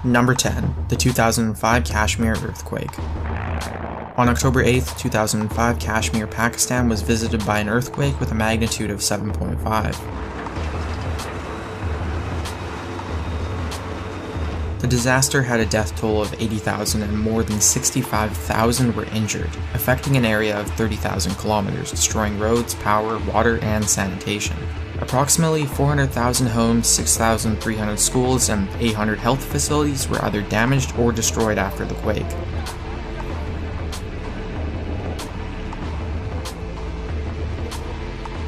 Number 10. The 2005 Kashmir earthquake. On October 8, 2005, Kashmir, Pakistan was visited by an earthquake with a magnitude of 7.5. The disaster had a death toll of 80,000 and more than 65,000 were injured, affecting an area of 30,000 kilometers, destroying roads, power, water, and sanitation. Approximately 400,000 homes, 6,300 schools, and 800 health facilities were either damaged or destroyed after the quake.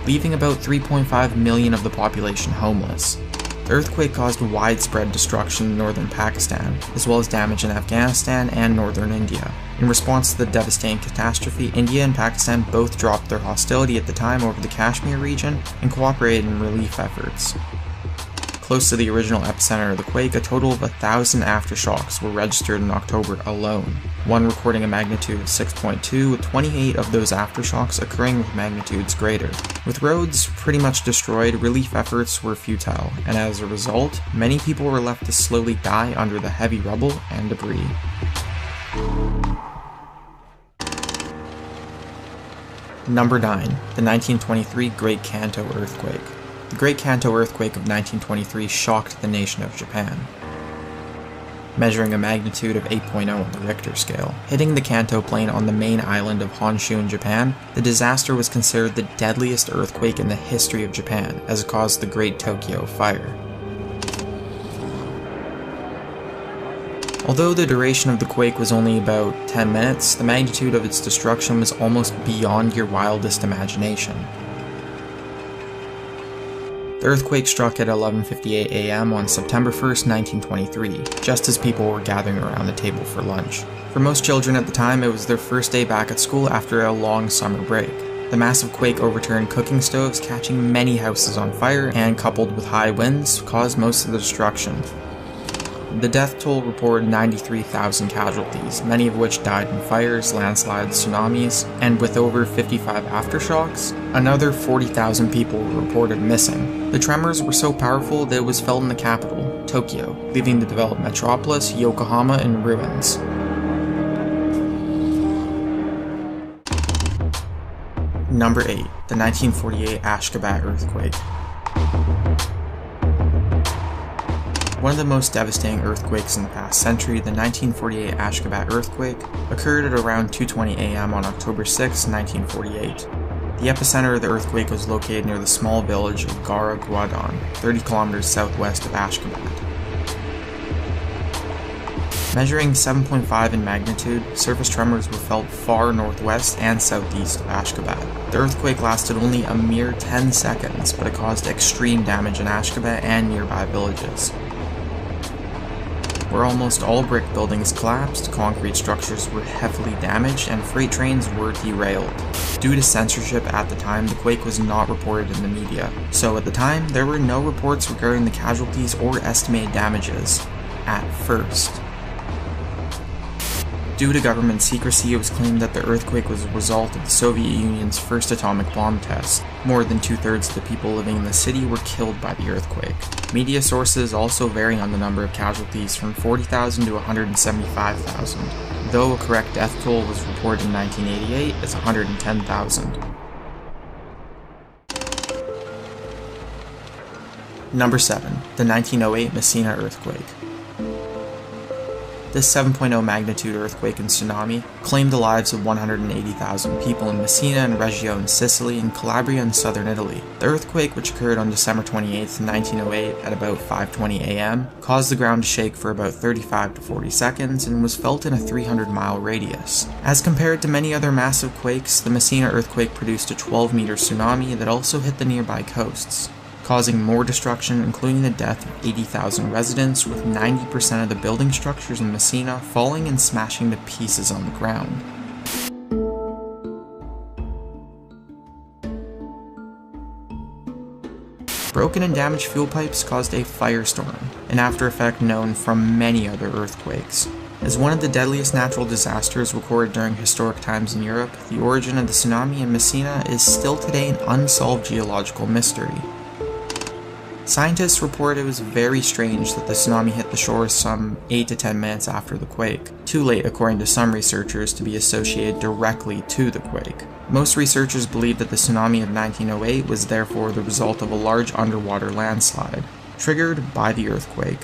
Leaving about 3.5 million of the population homeless. The earthquake caused widespread destruction in northern Pakistan, as well as damage in Afghanistan and northern India. In response to the devastating catastrophe, India and Pakistan both dropped their hostility at the time over the Kashmir region and cooperated in relief efforts. Close to the original epicenter of the quake, a total of 1,000 aftershocks were registered in October alone, one recording a magnitude of 6.2, with 28 of those aftershocks occurring with magnitudes greater. With roads pretty much destroyed, relief efforts were futile, and as a result, many people were left to slowly die under the heavy rubble and debris. Number 9. The 1923 Great Kanto earthquake. The Great Kanto earthquake of 1923 shocked the nation of Japan, measuring a magnitude of 8.0 on the Richter scale. Hitting the Kanto plain on the main island of Honshu in Japan, the disaster was considered the deadliest earthquake in the history of Japan, as it caused the Great Tokyo Fire. Although the duration of the quake was only about 10 minutes, the magnitude of its destruction was almost beyond your wildest imagination. The earthquake struck at 11:58 a.m. on September 1st, 1923, just as people were gathering around the table for lunch. For most children at the time, it was their first day back at school after a long summer break. The massive quake overturned cooking stoves, catching many houses on fire, and coupled with high winds, caused most of the destruction. The death toll reported 93,000 casualties, many of which died in fires, landslides, tsunamis, and with over 55 aftershocks, another 40,000 people were reported missing. The tremors were so powerful that it was felt in the capital, Tokyo, leaving the developed metropolis, Yokohama, in ruins. Number 8. The 1948 Ashgabat earthquake. One of the most devastating earthquakes in the past century, the 1948 Ashgabat earthquake, occurred at around 2:20 a.m. on October 6, 1948. The epicenter of the earthquake was located near the small village of Gara Gwadon, 30 kilometers southwest of Ashgabat. Measuring 7.5 in magnitude, surface tremors were felt far northwest and southeast of Ashgabat. The earthquake lasted only a mere 10 seconds, but it caused extreme damage in Ashgabat and nearby villages. Where almost all brick buildings collapsed, concrete structures were heavily damaged, and freight trains were derailed. Due to censorship at the time, the quake was not reported in the media, so at the time, there were no reports regarding the casualties or estimated damages. At first. Due to government secrecy, it was claimed that the earthquake was a result of the Soviet Union's first atomic bomb test. More than 2/3 of the people living in the city were killed by the earthquake. Media sources also vary on the number of casualties from 40,000 to 175,000, though a correct death toll was reported in 1988 as 110,000. Number 7. The 1908 Messina earthquake. This 7.0 magnitude earthquake and tsunami claimed the lives of 180,000 people in Messina and Reggio in Sicily and Calabria in southern Italy. The earthquake, which occurred on December 28, 1908 at about 5:20 a.m., caused the ground to shake for about 35 to 40 seconds and was felt in a 300-mile radius. As compared to many other massive quakes, the Messina earthquake produced a 12-meter tsunami that also hit the nearby coasts, causing more destruction, including the death of 80,000 residents, with 90% of the building structures in Messina falling and smashing to pieces on the ground. Broken and damaged fuel pipes caused a firestorm, an after effect known from many other earthquakes. As one of the deadliest natural disasters recorded during historic times in Europe, the origin of the tsunami in Messina is still today an unsolved geological mystery. Scientists report it was very strange that the tsunami hit the shore some 8 to 10 minutes after the quake, too late according to some researchers to be associated directly to the quake. Most researchers believe that the tsunami of 1908 was therefore the result of a large underwater landslide, triggered by the earthquake.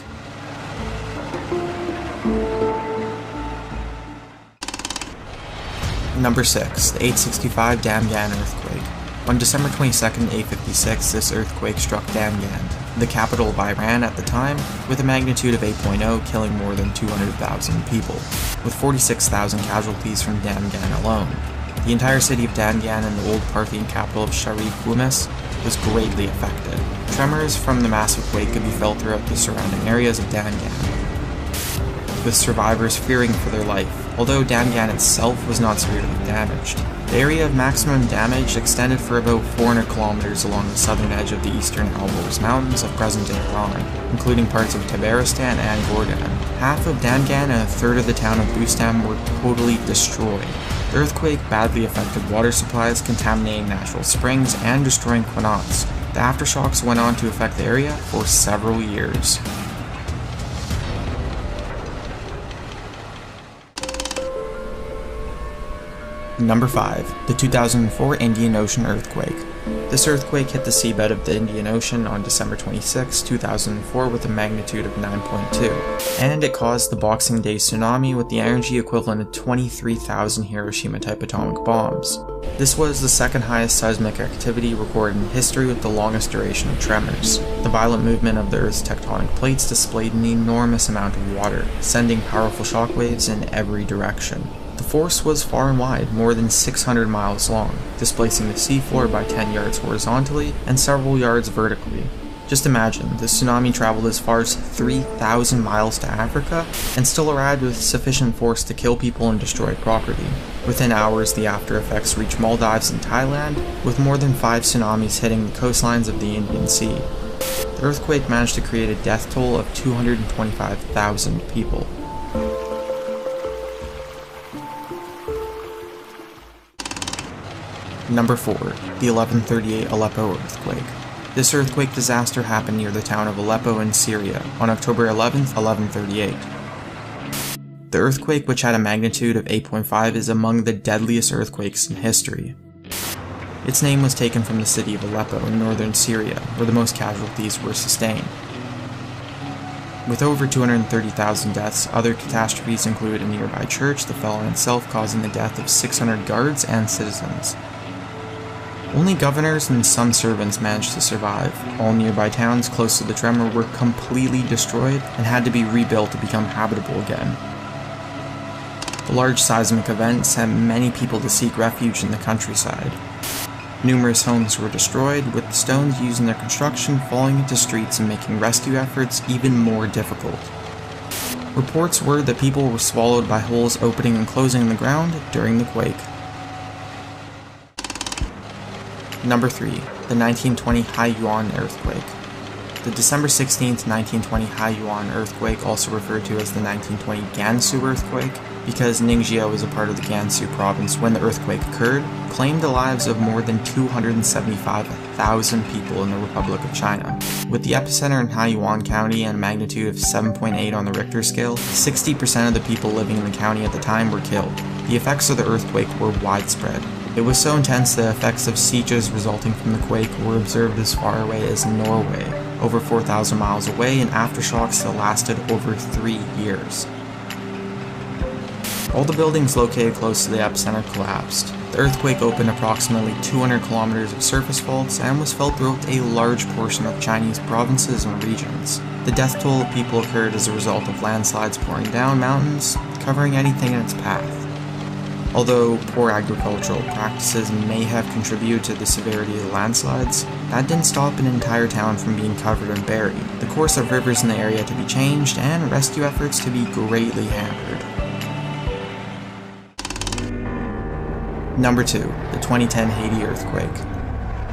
Number 6. The 865 Damgan earthquake. On December 22, 856, this earthquake struck Damgan, the capital of Iran at the time, with a magnitude of 8.0, killing more than 200,000 people, with 46,000 casualties from Damgan alone. The entire city of Damgan and the old Parthian capital of Sharif Umis was greatly affected. Tremors from the massive quake could be felt throughout the surrounding areas of Damgan, with survivors fearing for their life, although Damgan itself was not severely damaged. The area of maximum damage extended for about 400 kilometers along the southern edge of the eastern Alborz Mountains of present-day Iran, including parts of Tabaristan and Gorgan. Half of Damgan and a third of the town of Bustam were totally destroyed. The earthquake badly affected water supplies, contaminating natural springs and destroying qanats. The aftershocks went on to affect the area for several years. Number 5. The 2004 Indian Ocean earthquake. This earthquake hit the seabed of the Indian Ocean on December 26, 2004 with a magnitude of 9.2, and it caused the Boxing Day tsunami with the energy equivalent of 23,000 Hiroshima-type atomic bombs. This was the second highest seismic activity recorded in history with the longest duration of tremors. The violent movement of the Earth's tectonic plates displayed an enormous amount of water, sending powerful shockwaves in every direction. The force was far and wide, more than 600 miles long, displacing the seafloor by 10 yards horizontally and several yards vertically. Just imagine, the tsunami traveled as far as 3,000 miles to Africa and still arrived with sufficient force to kill people and destroy property. Within hours, the after effects reached Maldives and Thailand, with more than 5 tsunamis hitting the coastlines of the Indian Sea. The earthquake managed to create a death toll of 225,000 people. Number 4. The 1138 Aleppo earthquake. This earthquake disaster happened near the town of Aleppo in Syria on October 11, 1138. The earthquake, which had a magnitude of 8.5, is among the deadliest earthquakes in history. Its name was taken from the city of Aleppo in northern Syria, where the most casualties were sustained. With over 230,000 deaths, other catastrophes include a nearby church that fell on itself, causing the death of 600 guards and citizens. Only governors and some servants managed to survive. All nearby towns close to the tremor were completely destroyed and had to be rebuilt to become habitable again. The large seismic event sent many people to seek refuge in the countryside. Numerous homes were destroyed, with the stones used in their construction falling into streets and making rescue efforts even more difficult. Reports were that people were swallowed by holes opening and closing in the ground during the quake. Number 3. The 1920 Haiyuan earthquake. The December 16, 1920 Haiyuan earthquake, also referred to as the 1920 Gansu earthquake, because Ningxia was a part of the Gansu province when the earthquake occurred, claimed the lives of more than 275,000 people in the Republic of China. With the epicenter in Haiyuan County and a magnitude of 7.8 on the Richter scale, 60% of the people living in the county at the time were killed. The effects of the earthquake were widespread. It was so intense the effects of sieges resulting from the quake were observed as far away as Norway, over 4,000 miles away, and aftershocks that lasted over 3 years. All the buildings located close to the epicenter collapsed. The earthquake opened approximately 200 kilometers of surface faults and was felt throughout a large portion of Chinese provinces and regions. The death toll of people occurred as a result of landslides pouring down mountains, covering anything in its path. Although poor agricultural practices may have contributed to the severity of the landslides, that didn't stop an entire town from being covered and buried, the course of rivers in the area to be changed, and rescue efforts to be greatly hampered. Number 2. The 2010 Haiti earthquake.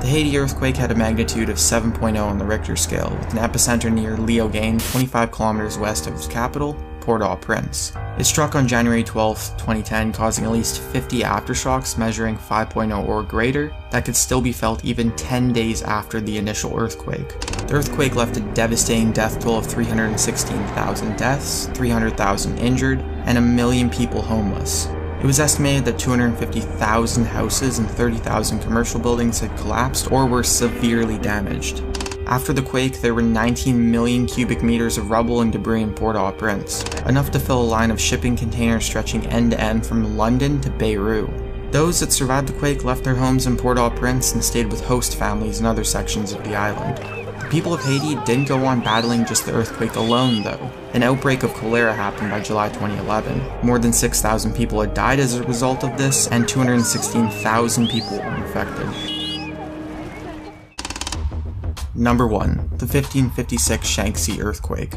The Haiti earthquake had a magnitude of 7.0 on the Richter scale, with an epicenter near Leogane, 25 kilometers west of its capital, Port-au-Prince. It struck on January 12, 2010, causing at least 50 aftershocks measuring 5.0 or greater that could still be felt even 10 days after the initial earthquake. The earthquake left a devastating death toll of 316,000 deaths, 300,000 injured, and 1 million people homeless. It was estimated that 250,000 houses and 30,000 commercial buildings had collapsed or were severely damaged. After the quake, there were 19 million cubic meters of rubble and debris in Port-au-Prince, enough to fill a line of shipping containers stretching end to end from London to Beirut. Those that survived the quake left their homes in Port-au-Prince and stayed with host families in other sections of the island. The people of Haiti didn't go on battling just the earthquake alone, though. An outbreak of cholera happened by July 2011. More than 6,000 people had died as a result of this, and 216,000 people were infected. Number 1. The 1556 Shaanxi earthquake.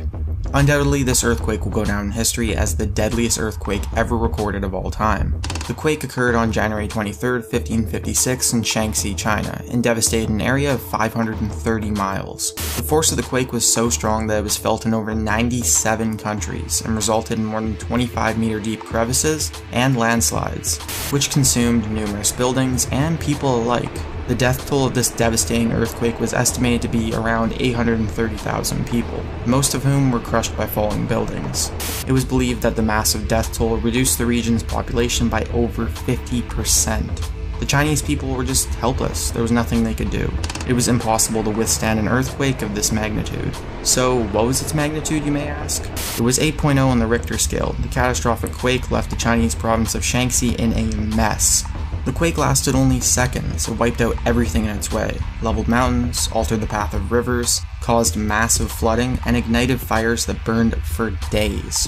Undoubtedly, this earthquake will go down in history as the deadliest earthquake ever recorded of all time. The quake occurred on January 23, 1556 in Shaanxi, China, and devastated an area of 530 miles. The force of the quake was so strong that it was felt in over 97 countries and resulted in more than 25-meter deep crevices and landslides, which consumed numerous buildings and people alike. The death toll of this devastating earthquake was estimated to be around 830,000 people, most of whom were crushed by falling buildings. It was believed that the massive death toll reduced the region's population by over 50%. The Chinese people were just helpless. There was nothing they could do. It was impossible to withstand an earthquake of this magnitude. So, what was its magnitude, you may ask? It was 8.0 on the Richter scale. The catastrophic quake left the Chinese province of Shaanxi in a mess. The quake lasted only seconds. It wiped out everything in its way, leveled mountains, altered the path of rivers, caused massive flooding, and ignited fires that burned for days.